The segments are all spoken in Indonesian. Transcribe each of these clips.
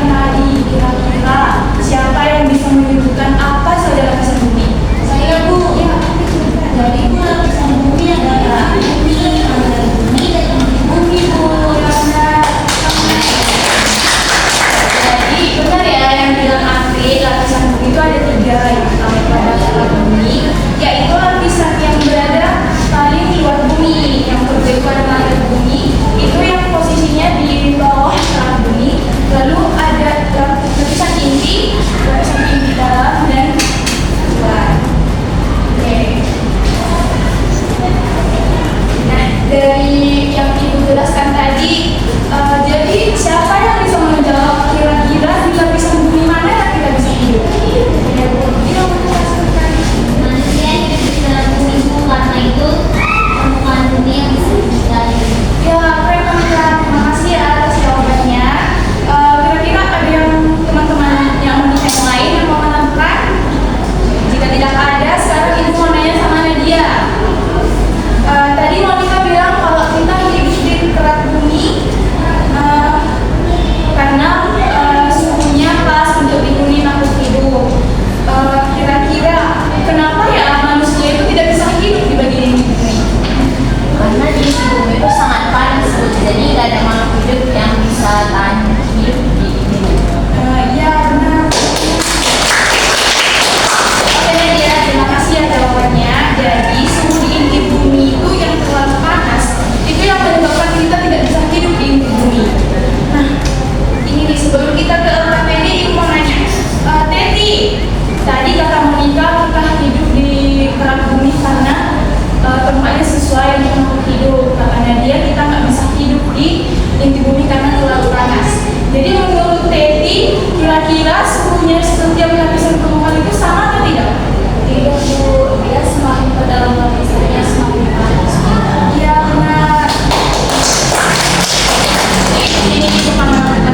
tadi, kira-kira siapa yang bisa menyebutkan apa saja lapisan bumi? Saya Bu, ya tapi cerita. Jadi Bu, lapisan bumi adalah bumi, aliran bumi, dan inti bumi Bu. Ya benar. Jadi benar ya yang bilang Afri, lapisan bumi itu ada tiga. Yang pertama itu adalah bumi, yaitu lapisan yang berada paling luar bumi. Yang kedua itu adalah mandat bumi, itu yang posisinya di bawah permukaan bumi. Lalu ada lapisan inti dalam dan luar. Oke. Nah, dari yang Ibu jelaskan tadi, jadi siapa yang bisa menjawab kira-kira di lapisan bumi mana yang kita bisa hidup? Ya, Bu. Iya, Bu. Manusia hidup di dalam bumi Bu, karena itu permukaan bumi yang bisa digali. Ya, keren banget ya. Terima kasih ya atas jawabannya. Kira-kira ada yang teman-teman yang mau ditanya lain yang mau menambahkan? Jika tidak ada, sekarang Ibu mau nanya sama Nadia. Tadi Monica bilang kalau kita hidup di kerak bumi karena suhunya pas untuk dihuni makhluk hidup. Kira-kira kenapa ya manusia itu tidak bisa hidup di bagian bumi? Karena di bumi itu sangat panas Bu, jadi nggak ada makhluk hidup yang bisa tahan hidup di bumi. Iya benar. Oke Nadia, terima kasih ya jawabannya. Jadi suhu di inti bumi itu yang terlalu panas itu yang menyebabkan kita tidak bisa hidup di inti bumi. Nah, ini nih sebelum kita ke LKPD, Ibu mau nanya, Teti, tadi kata Monica kita hidup di kerak bumi karena tempatnya sesuai dengan makhluk hidup. Kata Nadia kita nggak bisa hidup di inti bumi karena terlalu panas. Jadi menurut Teti, kira-kira suhunya setiap lapisan permukaan itu sama atau tidak? Tidak Bu, dia semakin ke dalam lapisannya semakin panas. Iya benar. Ini pengalaman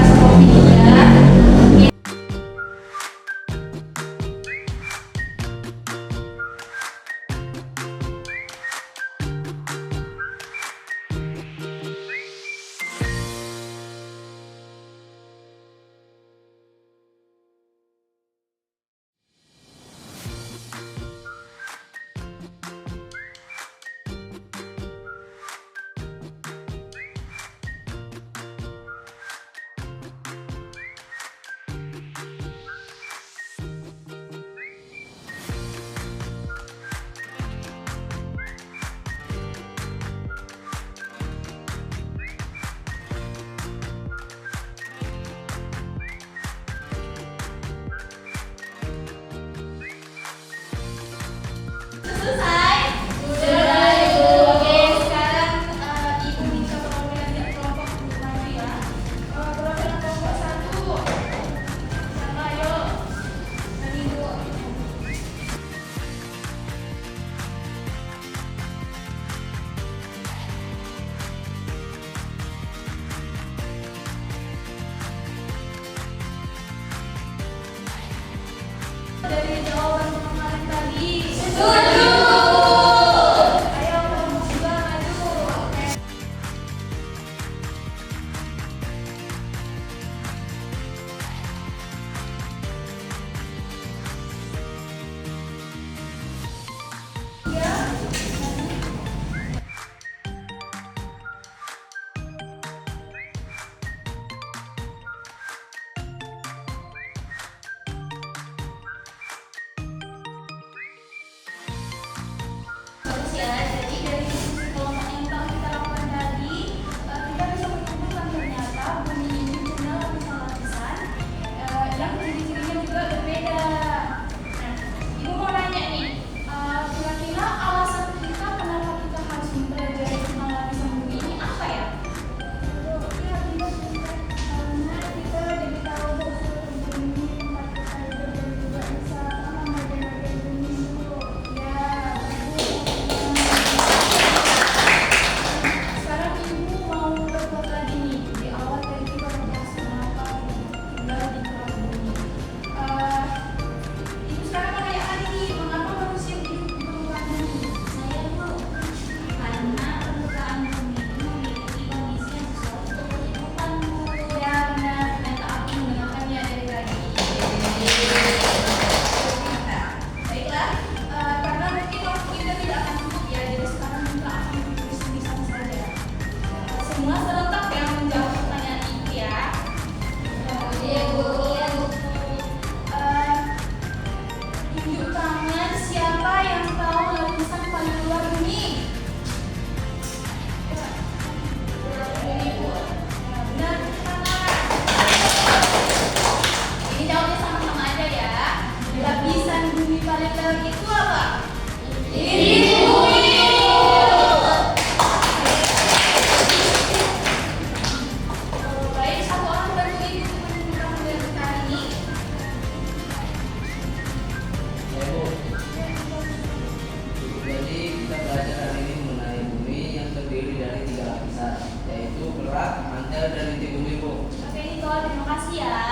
dari inti bumi, Bu. Oke Niko, terima kasih ya.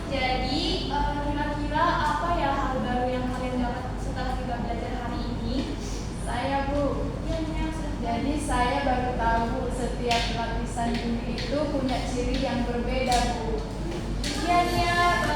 Jadi kira-kira apa ya hal baru yang kalian dapat setelah kita belajar hari ini? Saya Bu, jadi saya baru tahu setiap lapisan bumi itu punya ciri yang berbeda Bu. Iya,